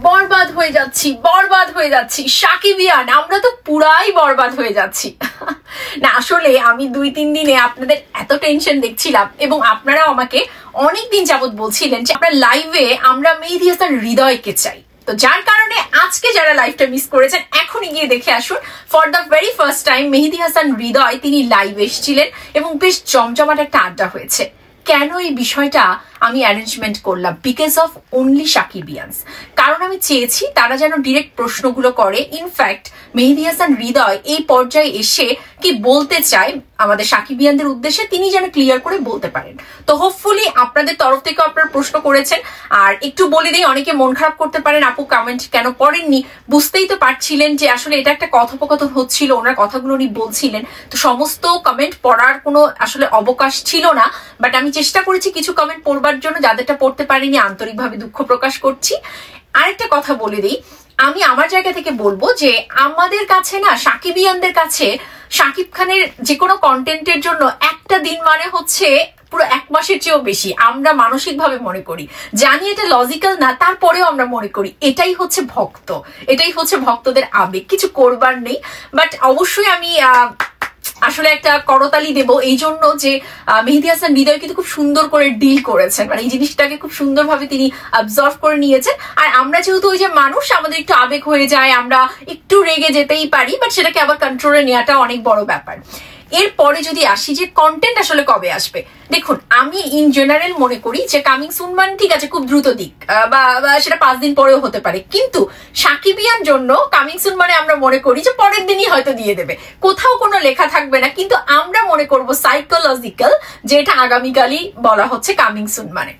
বরবাদ হয়ে যাচ্ছি, বরবাদ হয়ে যাচ্ছি, সাকিবিয়ান আমরা তো পুরাই বরবাদ হয়ে যাচ্ছি। না আসলে আমি 2-3 দিনে আপনাদের এত টেনশন দেখছিলাম এবং আপনারাও আমাকে অনেকদিন যাবত বলছিলেন যে আপনার লাইভে আমরা মেহেদী হাসান হৃদয়কে চাই। তো যার কারণে আজকে যারা লাইভটা মিস করেছেন এখনই গিয়ে দেখে আসুন। For the very first time Mehedi Hasan Hridoy তিনি লাইভ এসেছিলেন এবং বেশ জমজমাট একটা আড্ডা হয়েছে। কেন এই বিষয়টা আমি অ্যারেঞ্জমেন্ট করলাম? Because of only Sakibians. কারণ আমি চেয়েছি তারা যেন ডিরেক্ট প্রশ্নগুলো করে। ইনফ্যাক্ট মেহেদী হাসান হৃদয় এই পর্যায়ে এসে কি বলতে চায় আমাদের সাকিবিয়ানদের উদ্দেশ্যে তিনি যেন ক্লিয়ার করে বলতে পারেন। তো হোপফুলি আপনাদের তরফ থেকে আপনারা প্রশ্ন করেছেন। আর একটু বলে দিই, অনেকে মন খারাপ করতে পারেন আপু কমেন্ট কেন করেননি। বুঝতেই তো পারছিলেন যে আসলে এটা একটা কথোপকথন হচ্ছিল, ওনার কথাগুলো উনি বলছিলেন, তো সমস্ত কমেন্ট পড়ার কোনো আসলে অবকাশ ছিল না। বাট আমি চেষ্টা করেছি কিছু কমেন্ট পড়বার জন্য, যাদেরটা পড়তে পারিনি আন্তরিকভাবে দুঃখ প্রকাশ করছি। আরেকটা কথা বলে দিই, আমি আমার জায়গা থেকে বলবো যে আমাদের কাছে না সাকিবিয়ানদের কাছে শাকিব খানের যে কোনো কন্টেন্টের জন্য একটা দিন মানে হচ্ছে পুরো 1 মাসের চেয়েও বেশি। আমরা মানসিকভাবে মনে করি, জানি এটা লজিক্যাল না, তারপরেও আমরা মনে করি এটাই হচ্ছে ভক্ত, এটাই হচ্ছে ভক্তদের আবেগ, কিছু করবার নেই। বাট অবশ্যই আমি আসলে একটা করতালি দেব এই জন্য যে মেহেদী হাসান হৃদয় কিন্তু খুব সুন্দর করে ডিল করেছেন, মানে এই জিনিসটাকে খুব সুন্দরভাবে তিনি অবজার্ভ করে নিয়েছেন। আর আমরা যেহেতু ওই যে মানুষ, আমাদের একটু আবেগ হয়ে যায়, আমরা একটু রেগে যেতেই পারি, বাট সেটাকে আবার কন্ট্রোলে নেওয়াটা অনেক বড় ব্যাপার। এরপরে যদি আসি যে কন্টেন্ট আসলে কবে আসবে, দেখুন আমি ইন জেনারেল মনে করি যে কামিং সুন মানে ঠিক আছে খুব দ্রুত দিক, বা সেটা 5 দিন পরেও হতে পারে, কিন্তু সাকিবিয়ান জন্য কামিং সুন মানে আমরা মনে করি যে পরের দিনই হয়তো দিয়ে দেবে, কোথাও কোনো লেখা থাকবে না, কিন্তু আমরা মনে করব সাইকোলজিক্যাল যে এটা আগামীকালই বলা হচ্ছে কামিং সুন মানে।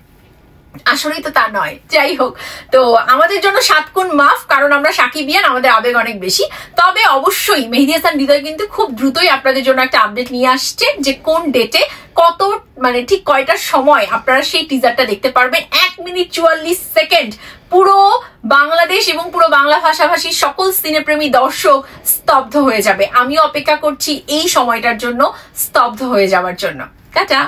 আসলেই তো তা নয়। যাই হোক, তো আমাদের জন্য 7 গুণ মাফ, কারণ আমরা সাকিবিয়ান, আমাদের আবেগ অনেক বেশি। তবে অবশ্যই মেহেদী হাসান হৃদয় কিন্তু খুব দ্রুতই আপনাদের জন্য একটা আপডেট নিয়ে আসছে যে কোন ডেটে কত মানে ঠিক কয়টার সময় আপনারা সেই টিজারটা দেখতে পারবেন। 1 মিনিট 44 সেকেন্ড পুরো বাংলাদেশ এবং পুরো বাংলা ভাষাভাষী সকল সিনেপ্রেমী দর্শক স্তব্ধ হয়ে যাবে। আমিও অপেক্ষা করছি এই সময়টার জন্য স্তব্ধ হয়ে যাওয়ার জন্য। টাটা।